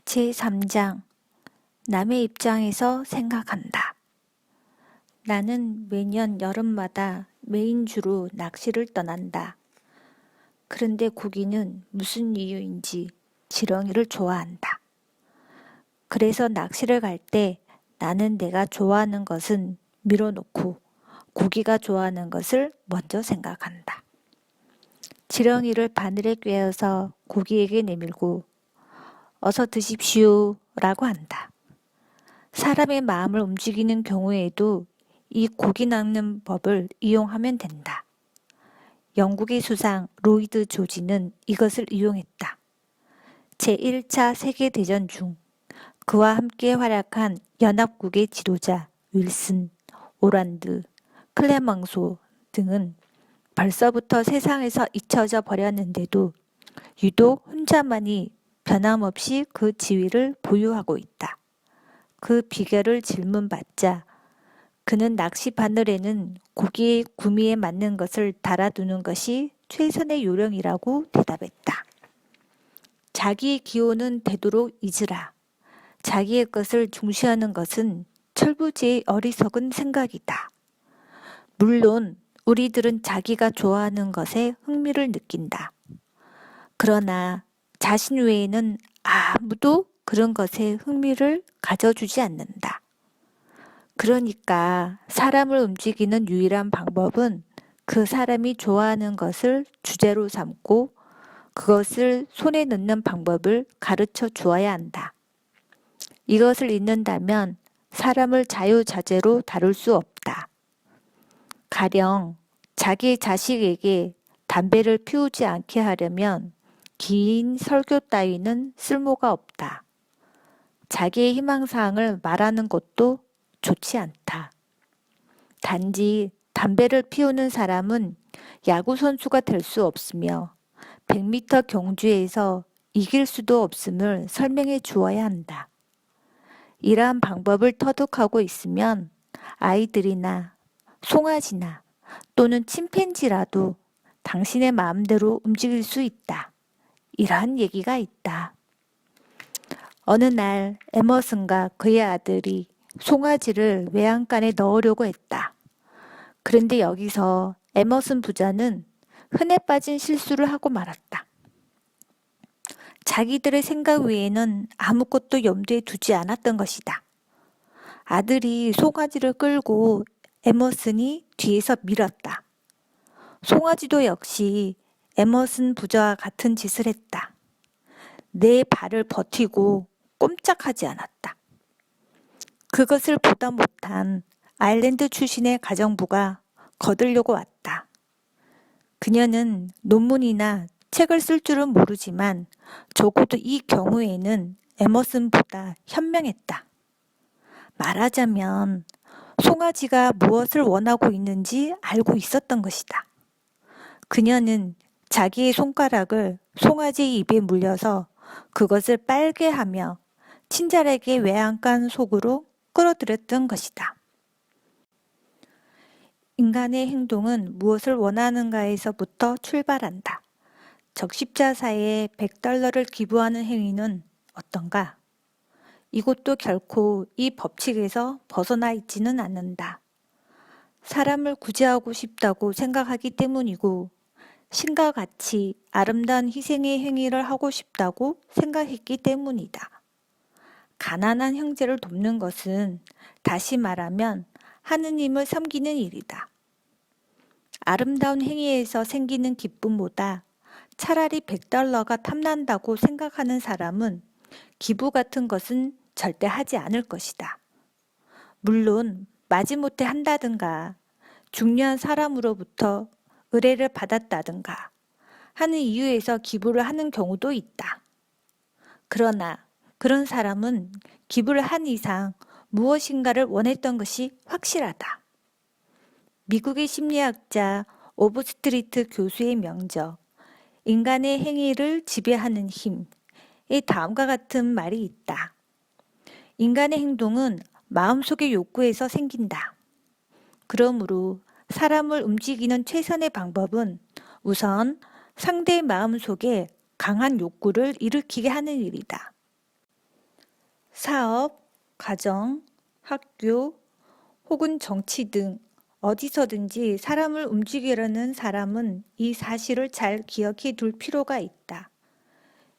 제3장 남의 입장에서 생각한다. 나는 매년 여름마다 메인주로 낚시를 떠난다. 그런데 고기는 무슨 이유인지 지렁이를 좋아한다. 그래서 낚시를 갈 때 나는 내가 좋아하는 것은 밀어놓고 고기가 좋아하는 것을 먼저 생각한다. 지렁이를 바늘에 꿰어서 고기에게 내밀고 어서 드십시오 라고 한다. 사람의 마음을 움직이는 경우에도 이 고기 낚는 법을 이용하면 된다. 영국의 수상 로이드 조지는 이것을 이용했다. 제1차 세계대전 중 그와 함께 활약한 연합국의 지도자 윌슨, 오란드, 클레망소 등은 벌써부터 세상에서 잊혀져 버렸는데도 유독 혼자만이 변함없이 그 지위를 보유하고 있다. 그 비결을 질문받자 그는 낚시 바늘에는 고기의 구미에 맞는 것을 달아두는 것이 최선의 요령이라고 대답했다. 자기의 기호는 되도록 잊으라. 자기의 것을 중시하는 것은 철부지의 어리석은 생각이다. 물론 우리들은 자기가 좋아하는 것에 흥미를 느낀다. 그러나 자신 외에는 아무도 그런 것에 흥미를 가져주지 않는다. 그러니까 사람을 움직이는 유일한 방법은 그 사람이 좋아하는 것을 주제로 삼고 그것을 손에 넣는 방법을 가르쳐 주어야 한다. 이것을 잊는다면 사람을 자유자재로 다룰 수 없다. 가령 자기 자식에게 담배를 피우지 않게 하려면 긴 설교 따위는 쓸모가 없다. 자기의 희망사항을 말하는 것도 좋지 않다. 단지 담배를 피우는 사람은 야구선수가 될 수 없으며 100m 경주에서 이길 수도 없음을 설명해 주어야 한다. 이러한 방법을 터득하고 있으면 아이들이나 송아지나 또는 침팬지라도 당신의 마음대로 움직일 수 있다. 이러한 얘기가 있다. 어느 날 에머슨과 그의 아들이 송아지를 외양간에 넣으려고 했다. 그런데 여기서 에머슨 부자는 흔해 빠진 실수를 하고 말았다. 자기들의 생각 외에는 아무것도 염두에 두지 않았던 것이다. 아들이 송아지를 끌고 에머슨이 뒤에서 밀었다. 송아지도 역시 에머슨 부자와 같은 짓을 했다. 내 발을 버티고 꼼짝하지 않았다. 그것을 보다 못한 아일랜드 출신의 가정부가 거들려고 왔다. 그녀는 논문이나 책을 쓸 줄은 모르지만 적어도 이 경우에는 에머슨보다 현명했다. 말하자면 송아지가 무엇을 원하고 있는지 알고 있었던 것이다. 그녀는 자기의 손가락을 송아지의 입에 물려서 그것을 빨게 하며 친절하게 외양간 속으로 끌어들였던 것이다. 인간의 행동은 무엇을 원하는가에서부터 출발한다. 적십자사에 $100를 기부하는 행위는 어떤가? 이것도 결코 이 법칙에서 벗어나 있지는 않는다. 사람을 구제하고 싶다고 생각하기 때문이고 신과 같이 아름다운 희생의 행위를 하고 싶다고 생각했기 때문이다. 가난한 형제를 돕는 것은 다시 말하면 하느님을 섬기는 일이다. 아름다운 행위에서 생기는 기쁨보다 차라리 $100가 탐난다고 생각하는 사람은 기부 같은 것은 절대 하지 않을 것이다. 물론 마지못해 한다든가 중요한 사람으로부터 의뢰를 받았다든가 하는 이유에서 기부를 하는 경우도 있다. 그러나 그런 사람은 기부를 한 이상 무엇인가를 원했던 것이 확실하다. 미국의 심리학자 오브스트리트 교수의 명저 인간의 행위를 지배하는 힘에 다음과 같은 말이 있다. 인간의 행동은 마음속의 욕구에서 생긴다. 그러므로 사람을 움직이는 최선의 방법은 우선 상대의 마음속에 강한 욕구를 일으키게 하는 일이다. 사업, 가정, 학교 혹은 정치 등 어디서든지 사람을 움직이려는 사람은 이 사실을 잘 기억해 둘 필요가 있다.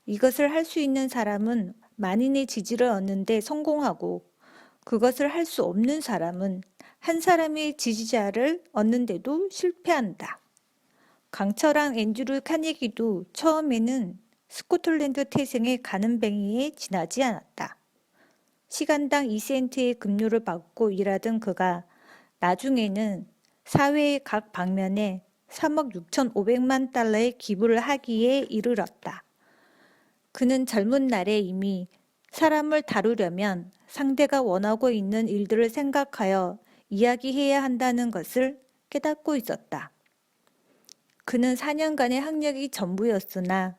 이것을 할 수 있는 사람은 만인의 지지를 얻는 데 성공하고 그것을 할 수 없는 사람은 한 사람의 지지자를 얻는 데도 실패한다. 강철한 앤드류 카네기도 처음에는 스코틀랜드 태생의 가는뱅이에 지나지 않았다. 시간당 2센트의 급료를 받고 일하던 그가 나중에는 사회의 각 방면에 3억 6,500만 달러의 기부를 하기에 이르렀다. 그는 젊은 날에 이미 사람을 다루려면 상대가 원하고 있는 일들을 생각하여 이야기해야 한다는 것을 깨닫고 있었다. 그는 4년간의 학력이 전부였으나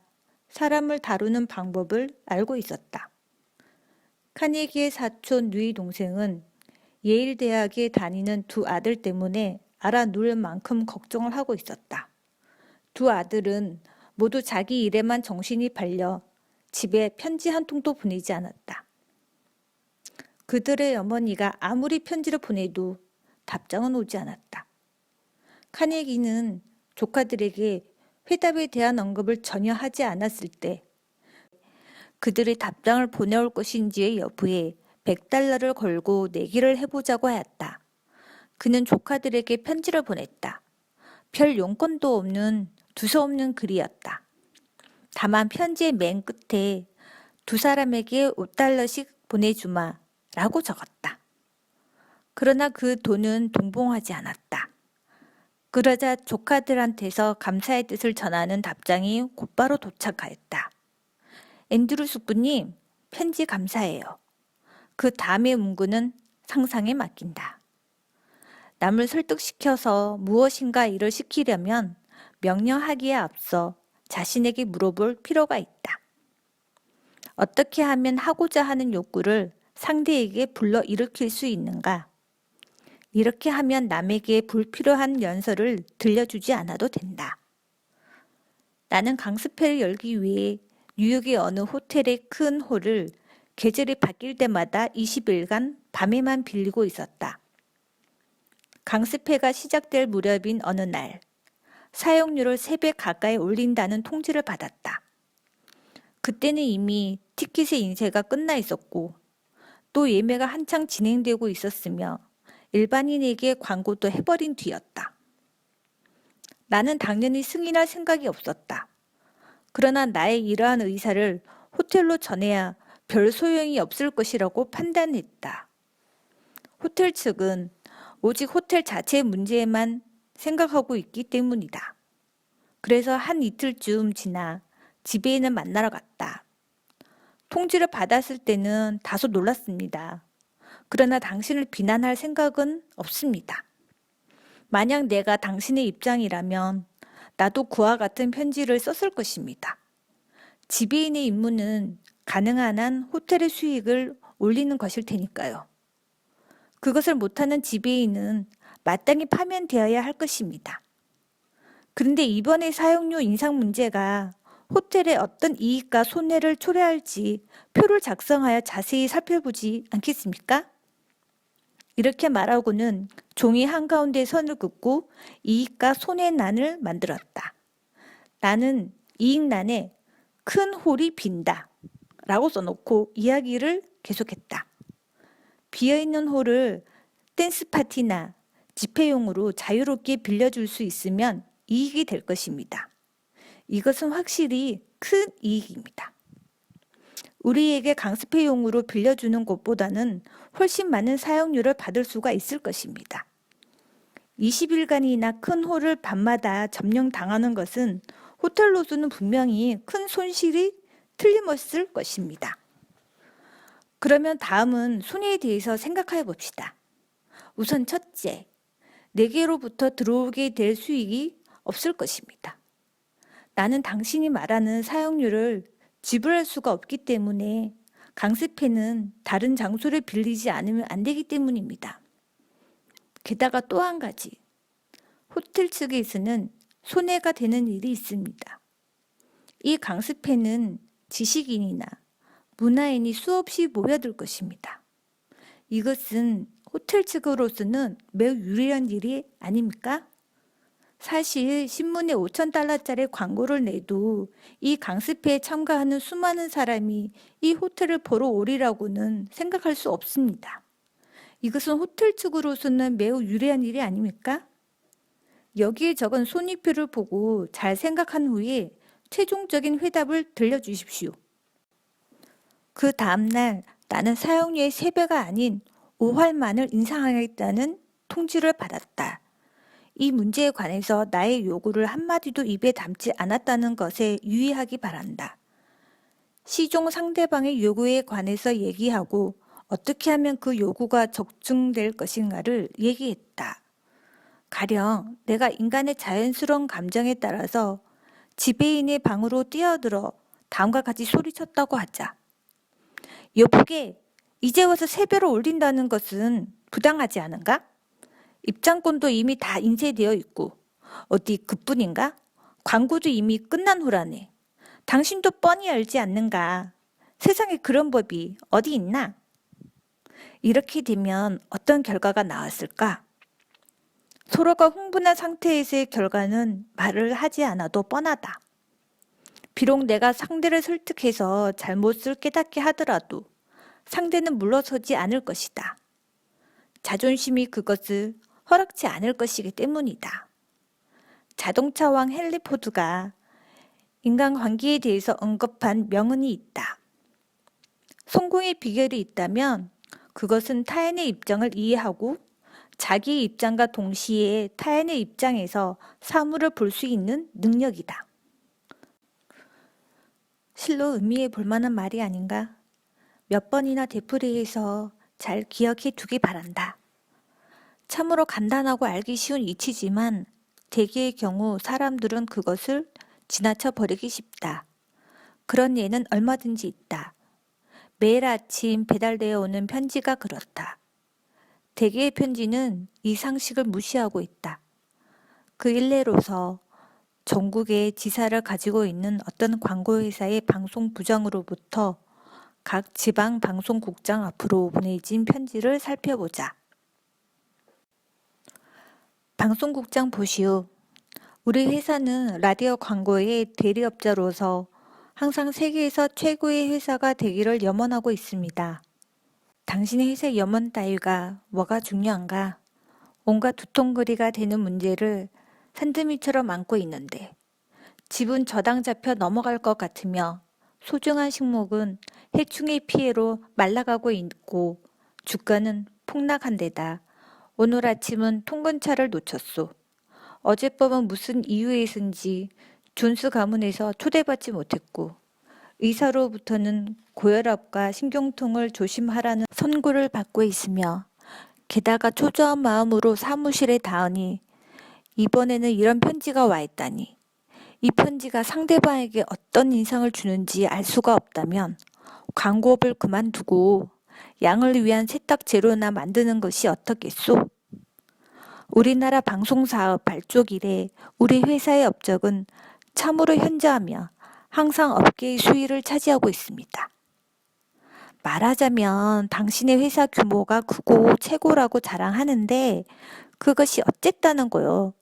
사람을 다루는 방법을 알고 있었다. 카네기의 사촌 누이 동생은 예일 대학에 다니는 두 아들 때문에 알아누울 만큼 걱정을 하고 있었다. 두 아들은 모두 자기 일에만 정신이 팔려 집에 편지 한 통도 보내지 않았다. 그들의 어머니가 아무리 편지를 보내도 답장은 오지 않았다. 카네기는 조카들에게 회답에 대한 언급을 전혀 하지 않았을 때 그들의 답장을 보내올 것인지의 여부에 100달러를 걸고 내기를 해보자고 하였다. 그는 조카들에게 편지를 보냈다. 별 용건도 없는 두서없는 글이었다. 다만 편지의 맨 끝에 두 사람에게 5달러씩 보내주마 라고 적었다. 그러나 그 돈은 동봉하지 않았다. 그러자 조카들한테서 감사의 뜻을 전하는 답장이 곧바로 도착하였다. 앤드류 숙부님, 편지 감사해요. 그 다음의 문구는 상상에 맡긴다. 남을 설득시켜서 무엇인가 일을 시키려면 명령하기에 앞서 자신에게 물어볼 필요가 있다. 어떻게 하면 하고자 하는 욕구를 상대에게 불러일으킬 수 있는가? 이렇게 하면 남에게 불필요한 연설을 들려주지 않아도 된다. 나는 강습회를 열기 위해 뉴욕의 어느 호텔의 큰 홀을 계절이 바뀔 때마다 20일간 밤에만 빌리고 있었다. 강습회가 시작될 무렵인 어느 날, 사용료를 3배 가까이 올린다는 통지를 받았다. 그때는 이미 티켓의 인쇄가 끝나 있었고 또 예매가 한창 진행되고 있었으며 일반인에게 광고도 해버린 뒤였다. 나는 당연히 승인할 생각이 없었다. 그러나 나의 이러한 의사를 호텔로 전해야 별 소용이 없을 것이라고 판단했다. 호텔 측은 오직 호텔 자체의 문제에만 생각하고 있기 때문이다. 그래서 한 이틀쯤 지나 지배인을 만나러 갔다. 통지를 받았을 때는 다소 놀랐습니다. 그러나 당신을 비난할 생각은 없습니다. 만약 내가 당신의 입장이라면 나도 그와 같은 편지를 썼을 것입니다. 지배인의 임무는 가능한 한 호텔의 수익을 올리는 것일 테니까요. 그것을 못하는 지배인은 마땅히 파면되어야 할 것입니다. 그런데 이번의 사용료 인상 문제가 호텔에 어떤 이익과 손해를 초래할지 표를 작성하여 자세히 살펴보지 않겠습니까? 이렇게 말하고는 종이 한가운데 선을 긋고 이익과 손해란을 만들었다. 나는 이익란에 큰 홀이 빈다 라고 써놓고 이야기를 계속했다. 비어있는 홀을 댄스 파티나 집회용으로 자유롭게 빌려줄 수 있으면 이익이 될 것입니다. 이것은 확실히 큰 이익입니다. 우리에게 강습회용으로 빌려주는 곳보다는 훨씬 많은 사용료를 받을 수가 있을 것입니다. 20일간이나 큰 홀을 밤마다 점령당하는 것은 호텔로서는 분명히 큰 손실이 틀림없을 것입니다. 그러면 다음은 손해에 대해서 생각해 봅시다. 우선 첫째, 내게로부터 들어오게 될 수익이 없을 것입니다. 나는 당신이 말하는 사용료를 지불할 수가 없기 때문에 강습회는 다른 장소를 빌리지 않으면 안 되기 때문입니다. 게다가 또 한 가지, 호텔 측에서는 손해가 되는 일이 있습니다. 이 강습회는 지식인이나 문화인이 수없이 모여들 것입니다. 이것은 호텔 측으로서는 매우 유리한 일이 아닙니까? 사실 신문에 5,000달러짜리 광고를 내도 이 강습회에 참가하는 수많은 사람이 이 호텔을 보러 오리라고는 생각할 수 없습니다. 이것은 호텔 측으로서는 매우 유리한 일이 아닙니까? 여기에 적은 손익표를 보고 잘 생각한 후에 최종적인 회답을 들려주십시오. 그 다음날 나는 사용료의 3배가 아닌 5할만을 인상하겠다는 통지를 받았다. 이 문제에 관해서 나의 요구를 한마디도 입에 담지 않았다는 것에 유의하기 바란다. 시종 상대방의 요구에 관해서 얘기하고 어떻게 하면 그 요구가 적중될 것인가를 얘기했다. 가령 내가 인간의 자연스러운 감정에 따라서 지배인의 방으로 뛰어들어 다음과 같이 소리쳤다고 하자. 여보게, 이제 와서 3배로 올린다는 것은 부당하지 않은가? 입장권도 이미 다 인쇄되어 있고 어디 그뿐인가? 광고도 이미 끝난 후라네. 당신도 뻔히 알지 않는가? 세상에 그런 법이 어디 있나? 이렇게 되면 어떤 결과가 나왔을까? 서로가 흥분한 상태에서의 결과는 말을 하지 않아도 뻔하다. 비록 내가 상대를 설득해서 잘못을 깨닫게 하더라도 상대는 물러서지 않을 것이다. 자존심이 그것을 허락치 않을 것이기 때문이다. 자동차 왕 헨리 포드가 인간관계에 대해서 언급한 명언이 있다. 성공의 비결이 있다면 그것은 타인의 입장을 이해하고 자기의 입장과 동시에 타인의 입장에서 사물을 볼 수 있는 능력이다. 실로 의미해 볼 만한 말이 아닌가? 몇 번이나 되풀이해서 잘 기억해 두기 바란다. 참으로 간단하고 알기 쉬운 이치지만 대개의 경우 사람들은 그것을 지나쳐 버리기 쉽다. 그런 예는 얼마든지 있다. 매일 아침 배달되어 오는 편지가 그렇다. 대개의 편지는 이 상식을 무시하고 있다. 그 일례로서 전국에 지사를 가지고 있는 어떤 광고회사의 방송부장으로부터 각 지방 방송국장 앞으로 보내진 편지를 살펴보자. 방송국장 보시오. 우리 회사는 라디오 광고의 대리업자로서 항상 세계에서 최고의 회사가 되기를 염원하고 있습니다. 당신의 회사의 염원 따위가 뭐가 중요한가? 온갖 두통거리가 되는 문제를 산더미처럼 안고 있는데 집은 저당 잡혀 넘어갈 것 같으며 소중한 식목은 해충의 피해로 말라가고 있고 주가는 폭락한 데다 오늘 아침은 통근차를 놓쳤소. 어젯밤은 무슨 이유에선지 존스 가문에서 초대받지 못했고 의사로부터는 고혈압과 신경통을 조심하라는 선고를 받고 있으며 게다가 초조한 마음으로 사무실에 닿으니 이번에는 이런 편지가 와 있다니. 이 편지가 상대방에게 어떤 인상을 주는지 알 수가 없다면 광고업을 그만두고 양을 위한 세탁 재료나 만드는 것이 어떻겠소? 우리나라 방송사업 발족 이래 우리 회사의 업적은 참으로 현저하며 항상 업계의 수위를 차지하고 있습니다. 말하자면 당신의 회사 규모가 크고 최고라고 자랑하는데 그것이 어쨌다는 거요.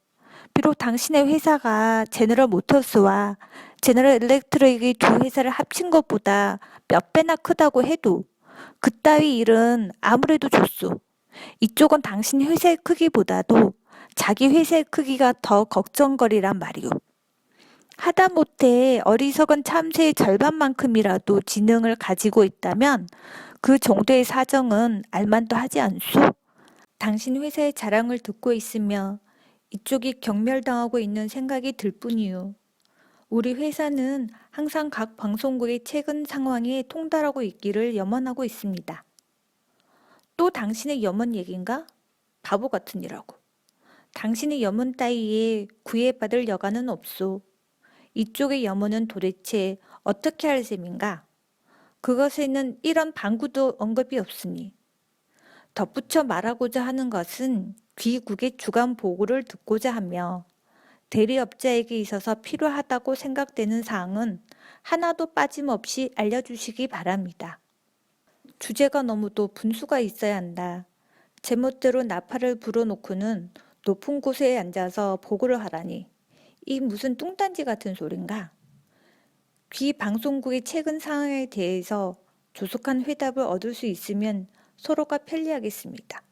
비록 당신의 회사가 제너럴 모터스와 제너럴 일렉트릭의 두 회사를 합친 것보다 몇 배나 크다고 해도 그따위 일은 아무래도 좋소. 이쪽은 당신 회사의 크기보다도 자기 회사의 크기가 더 걱정거리란 말이오. 하다못해 어리석은 참새의 절반만큼이라도 지능을 가지고 있다면 그 정도의 사정은 알만도 하지 않소? 당신 회사의 자랑을 듣고 있으며 이쪽이 경멸당하고 있는 생각이 들 뿐이요. 우리 회사는 항상 각 방송국의 최근 상황에 통달하고 있기를 염원하고 있습니다. 또 당신의 염원 얘긴가? 바보 같으니라고. 당신의 염원 따위에 구애받을 여가는 없소. 이쪽의 염원은 도대체 어떻게 할 셈인가? 그것에는 이런 방구도 언급이 없으니. 덧붙여 말하고자 하는 것은 귀국의 주간 보고를 듣고자 하며 대리업자에게 있어서 필요하다고 생각되는 사항은 하나도 빠짐없이 알려주시기 바랍니다. 주제가 너무도 분수가 있어야 한다. 제멋대로 나팔을 불어놓고는 높은 곳에 앉아서 보고를 하라니 이 무슨 뚱딴지 같은 소린가? 귀 방송국의 최근 상황에 대해서 조속한 회답을 얻을 수 있으면 서로가 편리하겠습니다.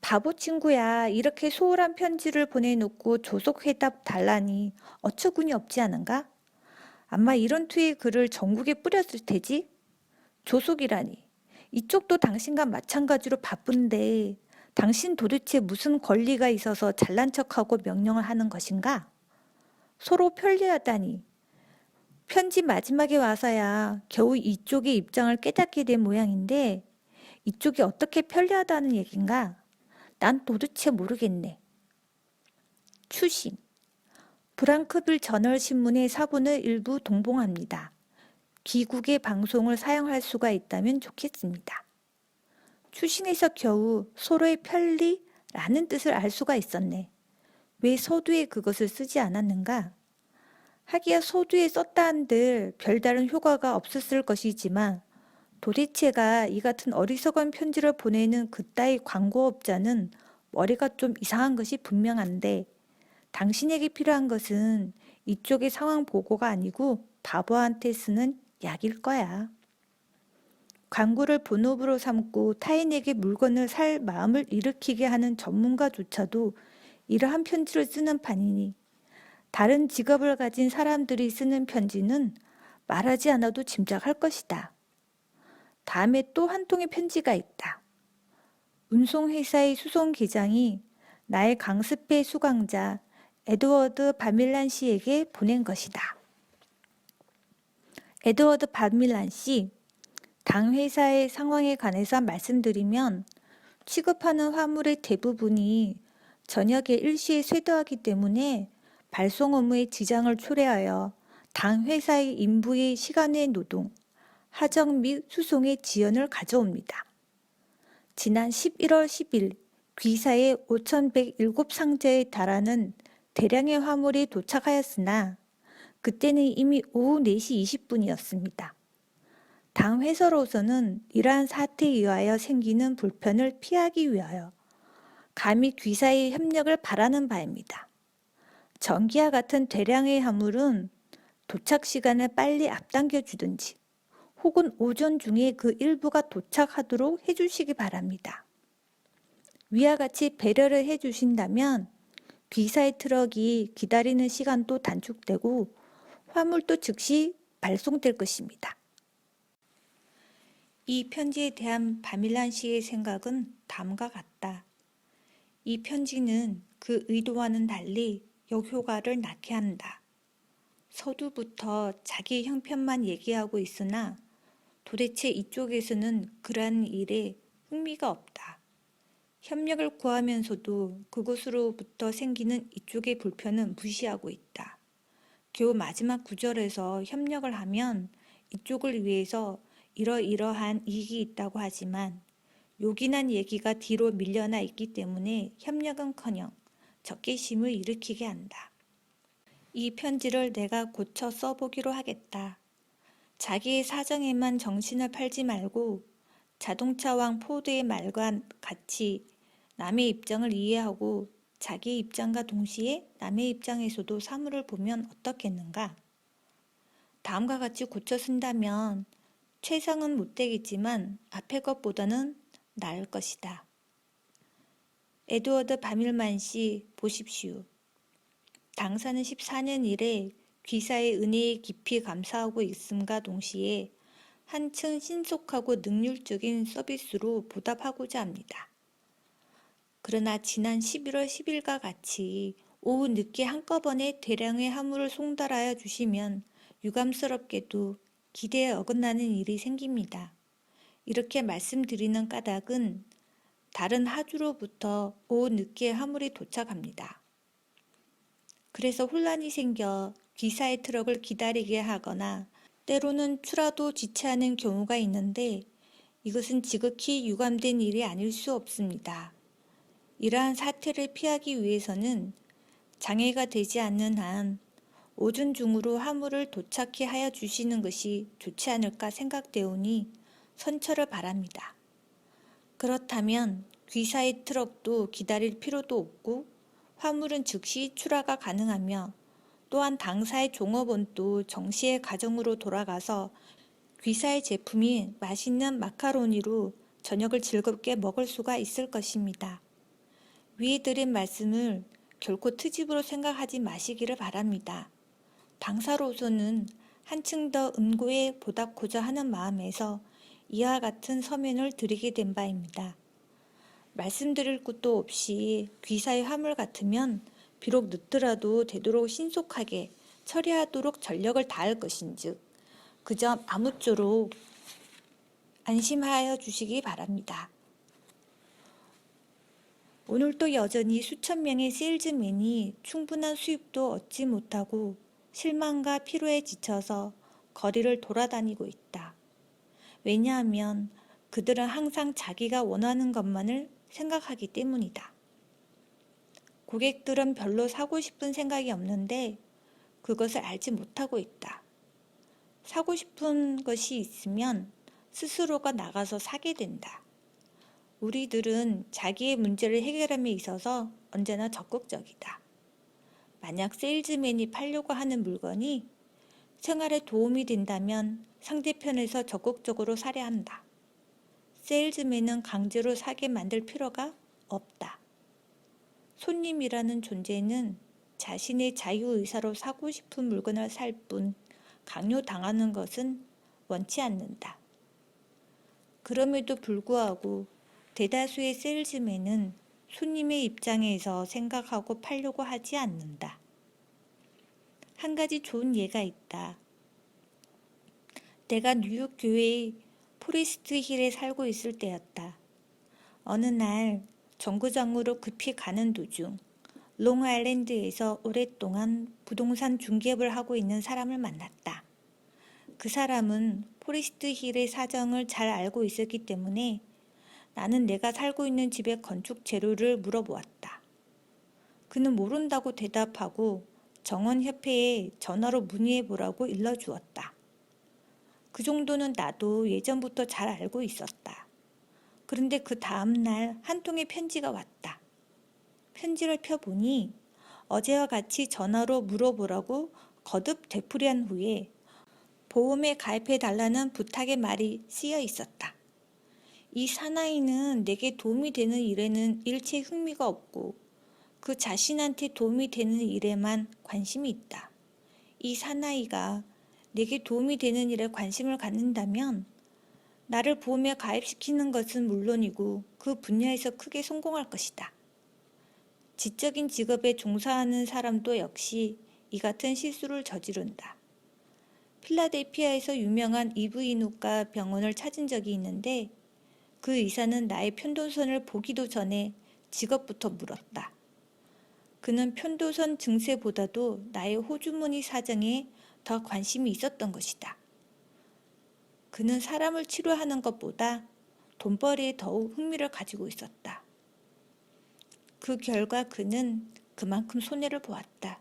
바보 친구야, 이렇게 소홀한 편지를 보내놓고 조속 회답 달라니 어처구니 없지 않은가? 아마 이런 투의 글을 전국에 뿌렸을 테지? 조속이라니. 이쪽도 당신과 마찬가지로 바쁜데 당신 도대체 무슨 권리가 있어서 잘난 척하고 명령을 하는 것인가? 서로 편리하다니. 편지 마지막에 와서야 겨우 이쪽의 입장을 깨닫게 된 모양인데 이쪽이 어떻게 편리하다는 얘긴가? 난 도대체 모르겠네. 추신. 브랑크빌 저널 신문의 사본을 일부 동봉합니다. 귀국의 방송을 사용할 수가 있다면 좋겠습니다. 추신에서 겨우 서로의 편리라는 뜻을 알 수가 있었네. 왜 서두에 그것을 쓰지 않았는가? 하기야 서두에 썼다 한들 별다른 효과가 없었을 것이지만 도대체가 이 같은 어리석은 편지를 보내는 그따위 광고업자는 머리가 좀 이상한 것이 분명한데 당신에게 필요한 것은 이쪽의 상황 보고가 아니고 바보한테 쓰는 약일 거야. 광고를 본업으로 삼고 타인에게 물건을 살 마음을 일으키게 하는 전문가조차도 이러한 편지를 쓰는 판이니 다른 직업을 가진 사람들이 쓰는 편지는 말하지 않아도 짐작할 것이다. 다음에 또 한 통의 편지가 있다. 운송회사의 수송기장이 나의 강습회 수강자 에드워드 바밀란 씨에게 보낸 것이다. 에드워드 바밀란 씨, 당 회사의 상황에 관해서 말씀드리면 취급하는 화물의 대부분이 저녁에 일시에 쇄도하기 때문에 발송 업무에 지장을 초래하여 당 회사의 인부의 시간외 노동, 하정 및 수송의 지연을 가져옵니다. 지난 11월 10일 귀사의 5,107상자에 달하는 대량의 화물이 도착하였으나 그때는 이미 오후 4시 20분이었습니다. 당 회사로서는 이러한 사태에 의하여 생기는 불편을 피하기 위하여 감히 귀사의 협력을 바라는 바입니다. 전기와 같은 대량의 화물은 도착 시간을 빨리 앞당겨 주든지 혹은 오전 중에 그 일부가 도착하도록 해주시기 바랍니다. 위와 같이 배려를 해주신다면 귀사의 트럭이 기다리는 시간도 단축되고 화물도 즉시 발송될 것입니다. 이 편지에 대한 바밀란 씨의 생각은 다음과 같다. 이 편지는 그 의도와는 달리 역효과를 낳게 한다. 서두부터 자기 형편만 얘기하고 있으나 도대체 이쪽에서는 그러한 일에 흥미가 없다. 협력을 구하면서도 그것으로부터 생기는 이쪽의 불편은 무시하고 있다. 겨우 마지막 구절에서 협력을 하면 이쪽을 위해서 이러이러한 이익이 있다고 하지만 요긴한 얘기가 뒤로 밀려나 있기 때문에 협력은커녕 적개심을 일으키게 한다. 이 편지를 내가 고쳐 써보기로 하겠다. 자기의 사정에만 정신을 팔지 말고 자동차왕 포드의 말과 같이 남의 입장을 이해하고 자기의 입장과 동시에 남의 입장에서도 사물을 보면 어떻겠는가? 다음과 같이 고쳐 쓴다면 최상은 못 되겠지만 앞의 것보다는 나을 것이다. 에드워드 바밀만 씨 보십시오. 당사는 14년 이래 귀사의 은혜에 깊이 감사하고 있음과 동시에 한층 신속하고 능률적인 서비스로 보답하고자 합니다. 그러나 지난 11월 10일과 같이 오후 늦게 한꺼번에 대량의 화물을 송달하여 주시면 유감스럽게도 기대에 어긋나는 일이 생깁니다. 이렇게 말씀드리는 까닭은 다른 하주로부터 오후 늦게 화물이 도착합니다. 그래서 혼란이 생겨 귀사의 트럭을 기다리게 하거나 때로는 추라도 지체하는 경우가 있는데 이것은 지극히 유감된 일이 아닐 수 없습니다. 이러한 사태를 피하기 위해서는 장애가 되지 않는 한 오전 중으로 화물을 도착해 하여 주시는 것이 좋지 않을까 생각되오니 선처를 바랍니다. 그렇다면 귀사의 트럭도 기다릴 필요도 없고 화물은 즉시 출하가 가능하며 또한 당사의 종업원도 정시에 가정으로 돌아가서 귀사의 제품이 맛있는 마카로니로 저녁을 즐겁게 먹을 수가 있을 것입니다. 위에 드린 말씀을 결코 트집으로 생각하지 마시기를 바랍니다. 당사로서는 한층 더 은고에 보답고자 하는 마음에서 이와 같은 서면을 드리게 된 바입니다. 말씀드릴 것도 없이 귀사의 화물 같으면 비록 늦더라도 되도록 신속하게 처리하도록 전력을 다할 것인즉 그 점 아무쪼록 안심하여 주시기 바랍니다. 오늘도 여전히 수천 명의 세일즈맨이 충분한 수입도 얻지 못하고 실망과 피로에 지쳐서 거리를 돌아다니고 있다. 왜냐하면 그들은 항상 자기가 원하는 것만을 생각하기 때문이다. 고객들은 별로 사고 싶은 생각이 없는데 그것을 알지 못하고 있다. 사고 싶은 것이 있으면 스스로가 나가서 사게 된다. 우리들은 자기의 문제를 해결함에 있어서 언제나 적극적이다. 만약 세일즈맨이 팔려고 하는 물건이 생활에 도움이 된다면 상대편에서 적극적으로 사려 한다. 세일즈맨은 강제로 사게 만들 필요가 없다. 손님이라는 존재는 자신의 자유의사로 사고 싶은 물건을 살 뿐 강요당하는 것은 원치 않는다. 그럼에도 불구하고 대다수의 세일즈맨은 손님의 입장에서 생각하고 팔려고 하지 않는다. 한 가지 좋은 예가 있다. 내가 뉴욕 교회의 포레스트 힐에 살고 있을 때였다. 어느 날 정거장으로 급히 가는 도중 롱아일랜드에서 오랫동안 부동산 중개업을 하고 있는 사람을 만났다. 그 사람은 포레스트 힐의 사정을 잘 알고 있었기 때문에 나는 내가 살고 있는 집의 건축 재료를 물어보았다. 그는 모른다고 대답하고 정원협회에 전화로 문의해보라고 일러주었다. 그 정도는 나도 예전부터 잘 알고 있었다. 그런데 그 다음날 한 통의 편지가 왔다. 편지를 펴보니 어제와 같이 전화로 물어보라고 거듭 되풀이한 후에 보험에 가입해달라는 부탁의 말이 쓰여 있었다. 이 사나이는 내게 도움이 되는 일에는 일체 흥미가 없고 그 자신한테 도움이 되는 일에만 관심이 있다. 이 사나이가 내게 도움이 되는 일에 관심을 갖는다면 나를 보험에 가입시키는 것은 물론이고 그 분야에서 크게 성공할 것이다. 지적인 직업에 종사하는 사람도 역시 이 같은 실수를 저지른다. 필라델피아에서 유명한 이브인후과 병원을 찾은 적이 있는데 그 의사는 나의 편도선을 보기도 전에 직업부터 물었다. 그는 편도선 증세보다도 나의 호주머니 사정에 더 관심이 있었던 것이다. 그는 사람을 치료하는 것보다 돈벌이에 더욱 흥미를 가지고 있었다. 그 결과 그는 그만큼 손해를 보았다.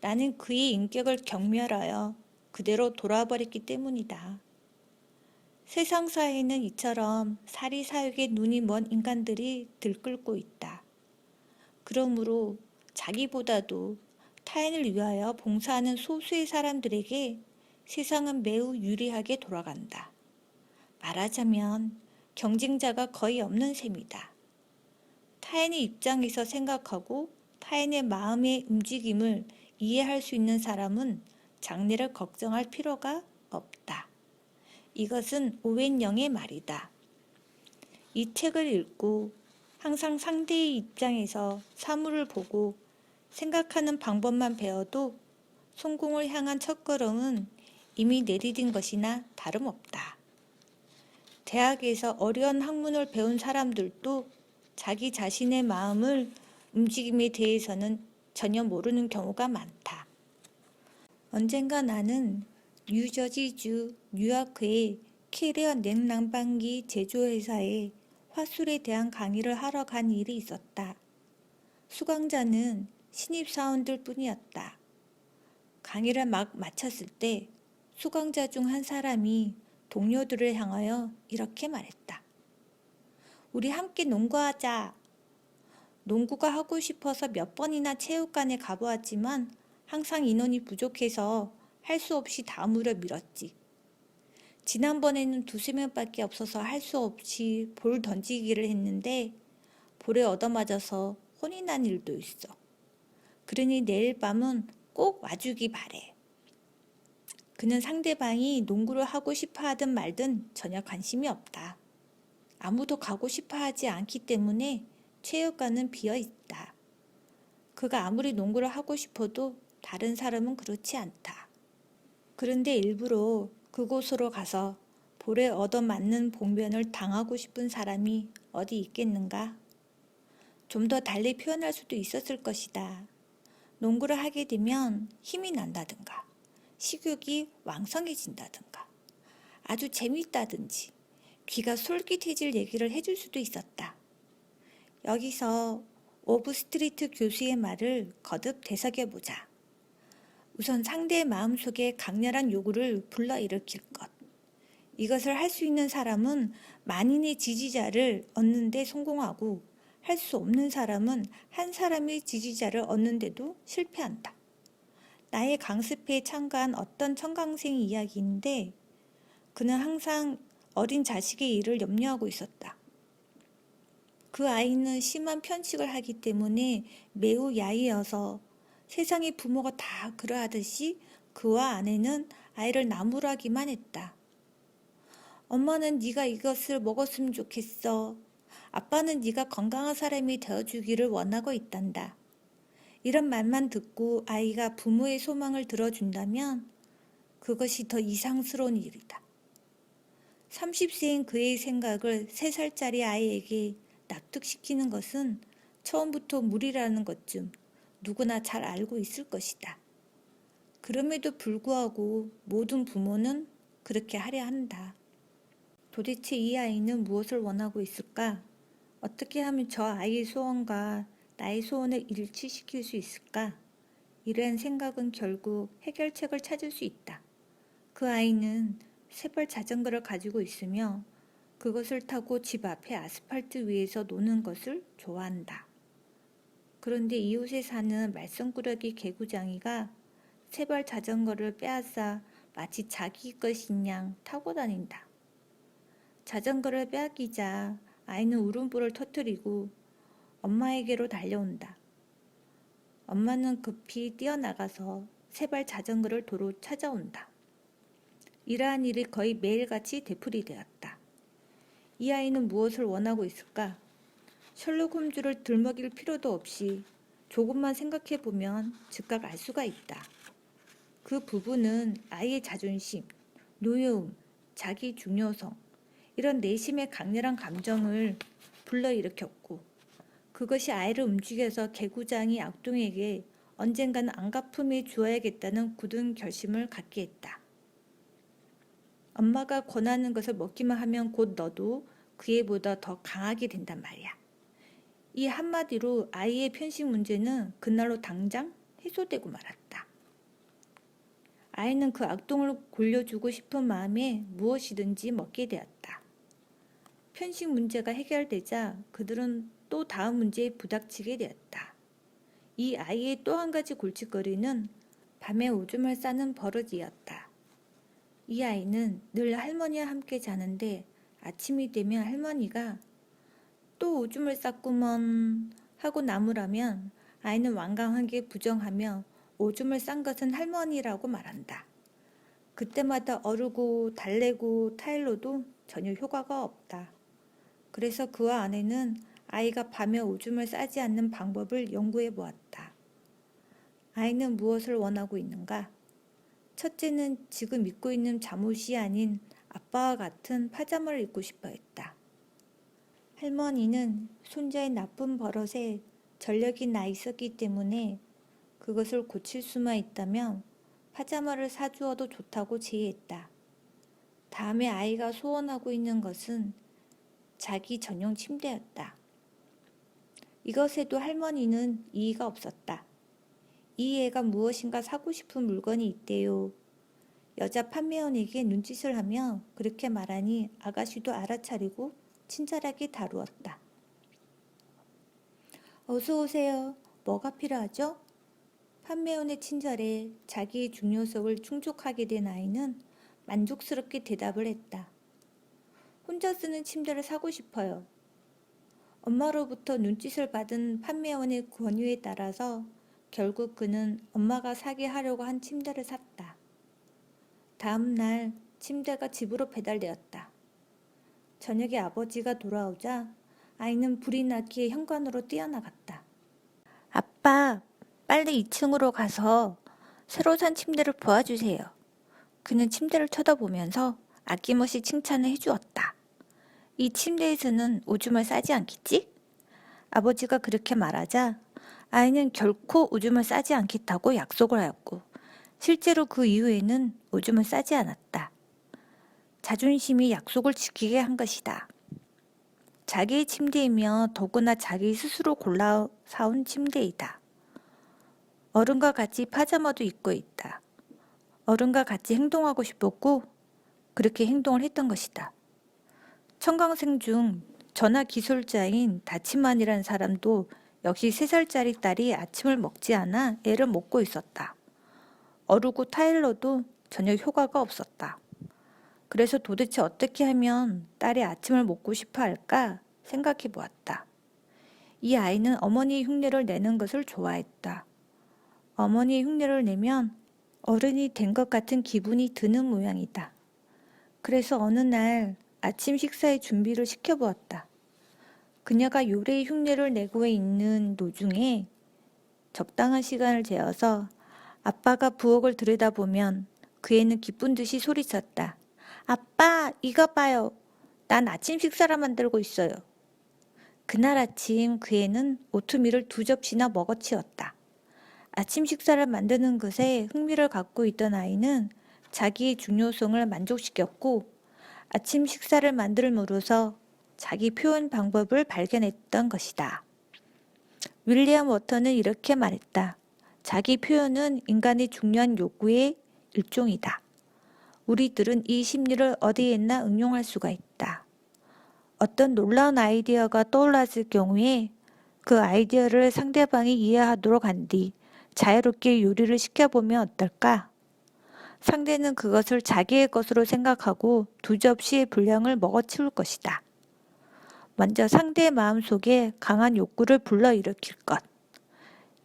나는 그의 인격을 경멸하여 그대로 돌아버렸기 때문이다. 세상사에는 이처럼 사리사욕에 눈이 먼 인간들이 들끓고 있다. 그러므로 자기보다도 타인을 위하여 봉사하는 소수의 사람들에게 세상은 매우 유리하게 돌아간다. 말하자면 경쟁자가 거의 없는 셈이다. 타인의 입장에서 생각하고 타인의 마음의 움직임을 이해할 수 있는 사람은 장래를 걱정할 필요가 없다. 이것은 오웬 영의 말이다. 이 책을 읽고 항상 상대의 입장에서 사물을 보고 생각하는 방법만 배워도 성공을 향한 첫걸음은 이미 내디딘 것이나 다름없다. 대학에서 어려운 학문을 배운 사람들도 자기 자신의 마음을 움직임에 대해서는 전혀 모르는 경우가 많다. 언젠가 나는 뉴저지주 뉴아크의 캐리어 냉난방기 제조회사에 화술에 대한 강의를 하러 간 일이 있었다. 수강자는 신입사원들 뿐이었다. 강의를 막 마쳤을 때 수강자 중 한 사람이 동료들을 향하여 이렇게 말했다. 우리 함께 농구하자. 농구가 하고 싶어서 몇 번이나 체육관에 가보았지만 항상 인원이 부족해서 할 수 없이 다음으로 미뤘지. 지난번에는 두세 명밖에 없어서 할 수 없이 볼 던지기를 했는데 볼에 얻어맞아서 혼이 난 일도 있어. 그러니 내일 밤은 꼭 와주기 바래. 그는 상대방이 농구를 하고 싶어 하든 말든 전혀 관심이 없다. 아무도 가고 싶어 하지 않기 때문에 체육관은 비어 있다. 그가 아무리 농구를 하고 싶어도 다른 사람은 그렇지 않다. 그런데 일부러 그곳으로 가서 볼에 얻어맞는 봉변을 당하고 싶은 사람이 어디 있겠는가? 좀 더 달리 표현할 수도 있었을 것이다. 농구를 하게 되면 힘이 난다든가, 식욕이 왕성해진다든가, 아주 재밌다든지, 귀가 솔깃해질 얘기를 해줄 수도 있었다. 여기서 오브스트리트 교수의 말을 거듭 되새겨보자. 우선 상대의 마음속에 강렬한 요구를 불러일으킬 것. 이것을 할 수 있는 사람은 만인의 지지자를 얻는 데 성공하고 할 수 없는 사람은 한 사람의 지지자를 얻는 데도 실패한다. 나의 강습회에 참가한 어떤 청강생 이야기인데 그는 항상 어린 자식의 일을 염려하고 있었다. 그 아이는 심한 편식을 하기 때문에 매우 야위어서 세상의 부모가 다 그러하듯이 그와 아내는 아이를 나무라기만 했다. 엄마는 네가 이것을 먹었으면 좋겠어. 아빠는 네가 건강한 사람이 되어주기를 원하고 있단다. 이런 말만 듣고 아이가 부모의 소망을 들어준다면 그것이 더 이상스러운 일이다. 30세인 그의 생각을 3살짜리 아이에게 납득시키는 것은 처음부터 무리라는 것쯤 누구나 잘 알고 있을 것이다. 그럼에도 불구하고 모든 부모는 그렇게 하려 한다. 도대체 이 아이는 무엇을 원하고 있을까? 어떻게 하면 저 아이의 소원과 나의 소원을 일치시킬 수 있을까? 이러한 생각은 결국 해결책을 찾을 수 있다. 그 아이는 세벌 자전거를 가지고 있으며 그것을 타고 집 앞의 아스팔트 위에서 노는 것을 좋아한다. 그런데 이웃에 사는 말썽꾸러기 개구장이가 세벌 자전거를 빼앗아 마치 자기 것인 양 타고 다닌다. 자전거를 빼앗기자 아이는 울음보를 터뜨리고 엄마에게로 달려온다. 엄마는 급히 뛰어나가서 세발 자전거를 도로 찾아온다. 이러한 일이 거의 매일같이 되풀이되었다. 이 아이는 무엇을 원하고 있을까? 셜록 홈즈를 들먹일 필요도 없이 조금만 생각해보면 즉각 알 수가 있다. 그 부분은 아이의 자존심, 노여움, 자기 중요성, 이런 내심의 강렬한 감정을 불러일으켰고 그것이 아이를 움직여서 개구장이 악동에게 언젠가는 안갚음에 주어야겠다는 굳은 결심을 갖게 했다. 엄마가 권하는 것을 먹기만 하면 곧 너도 그 애보다 더 강하게 된단 말이야. 이 한마디로 아이의 편식 문제는 그날로 당장 해소되고 말았다. 아이는 그 악동을 골려주고 싶은 마음에 무엇이든지 먹게 되었다. 편식 문제가 해결되자 그들은 또 다음 문제에 부닥치게 되었다. 이 아이의 또 한 가지 골칫거리는 밤에 오줌을 싸는 버릇이었다. 이 아이는 늘 할머니와 함께 자는데 아침이 되면 할머니가 또 오줌을 쌌구먼 하고 나무라면 아이는 완강하게 부정하며 오줌을 싼 것은 할머니라고 말한다. 그때마다 어르고 달래고 타일러도 전혀 효과가 없다. 그래서 그와 아내는 아이가 밤에 오줌을 싸지 않는 방법을 연구해 보았다. 아이는 무엇을 원하고 있는가? 첫째는 지금 입고 있는 잠옷이 아닌 아빠와 같은 파자마를 입고 싶어 했다. 할머니는 손자의 나쁜 버릇에 전력이 나 있었기 때문에 그것을 고칠 수만 있다면 파자마를 사주어도 좋다고 제의했다. 다음에 아이가 소원하고 있는 것은 자기 전용 침대였다. 이것에도 할머니는 이의가 없었다. 이 애가 무엇인가 사고 싶은 물건이 있대요. 여자 판매원에게 눈짓을 하며 그렇게 말하니 아가씨도 알아차리고 친절하게 다루었다. 어서 오세요. 뭐가 필요하죠? 판매원의 친절에 자기의 중요성을 충족하게 된 아이는 만족스럽게 대답을 했다. 혼자 쓰는 침대를 사고 싶어요. 엄마로부터 눈짓을 받은 판매원의 권유에 따라서 결국 그는 엄마가 사게 하려고 한 침대를 샀다. 다음 날 침대가 집으로 배달되었다. 저녁에 아버지가 돌아오자 아이는 불이 나기에 현관으로 뛰어나갔다. 아빠, 빨리 2층으로 가서 새로 산 침대를 보아주세요. 그는 침대를 쳐다보면서 아낌없이 칭찬을 해주었다. 이 침대에서는 오줌을 싸지 않겠지? 아버지가 그렇게 말하자 아이는 결코 오줌을 싸지 않겠다고 약속을 하였고 실제로 그 이후에는 오줌을 싸지 않았다. 자존심이 약속을 지키게 한 것이다. 자기의 침대이며 더구나 자기 스스로 골라 사온 침대이다. 어른과 같이 파자마도 입고 있다. 어른과 같이 행동하고 싶었고 그렇게 행동을 했던 것이다. 청강생 중 전화기술자인 다치만이라는 사람도 역시 3살짜리 딸이 아침을 먹지 않아 애를 먹고 있었다. 어루구 타일러도 전혀 효과가 없었다. 그래서 도대체 어떻게 하면 딸이 아침을 먹고 싶어 할까 생각해 보았다. 이 아이는 어머니의 흉내를 내는 것을 좋아했다. 어머니의 흉내를 내면 어른이 된 것 같은 기분이 드는 모양이다. 그래서 어느 날 아침 식사의 준비를 시켜보았다. 그녀가 요래의 흉내를 내고 있는 도중에 적당한 시간을 재어서 아빠가 부엌을 들여다보면 그 애는 기쁜 듯이 소리쳤다. 아빠, 이거 봐요. 난 아침 식사를 만들고 있어요. 그날 아침 그 애는 오트밀을 2접시나 먹어치웠다. 아침 식사를 만드는 것에 흥미를 갖고 있던 아이는 자기의 중요성을 만족시켰고 아침 식사를 만들므로써 자기 표현 방법을 발견했던 것이다. 윌리엄 워터는 이렇게 말했다. 자기 표현은 인간의 중요한 욕구의 일종이다. 우리들은 이 심리를 어디에나 응용할 수가 있다. 어떤 놀라운 아이디어가 떠올랐을 경우에 그 아이디어를 상대방이 이해하도록 한 뒤 자유롭게 요리를 시켜보면 어떨까? 상대는 그것을 자기의 것으로 생각하고 2접시의 분량을 먹어치울 것이다. 먼저 상대의 마음속에 강한 욕구를 불러일으킬 것.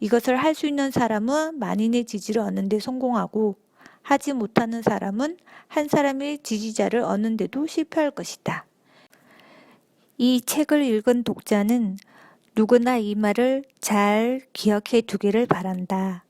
이것을 할 수 있는 사람은 만인의 지지를 얻는 데 성공하고 하지 못하는 사람은 한 사람의 지지자를 얻는 데도 실패할 것이다. 이 책을 읽은 독자는 누구나 이 말을 잘 기억해 두기를 바란다.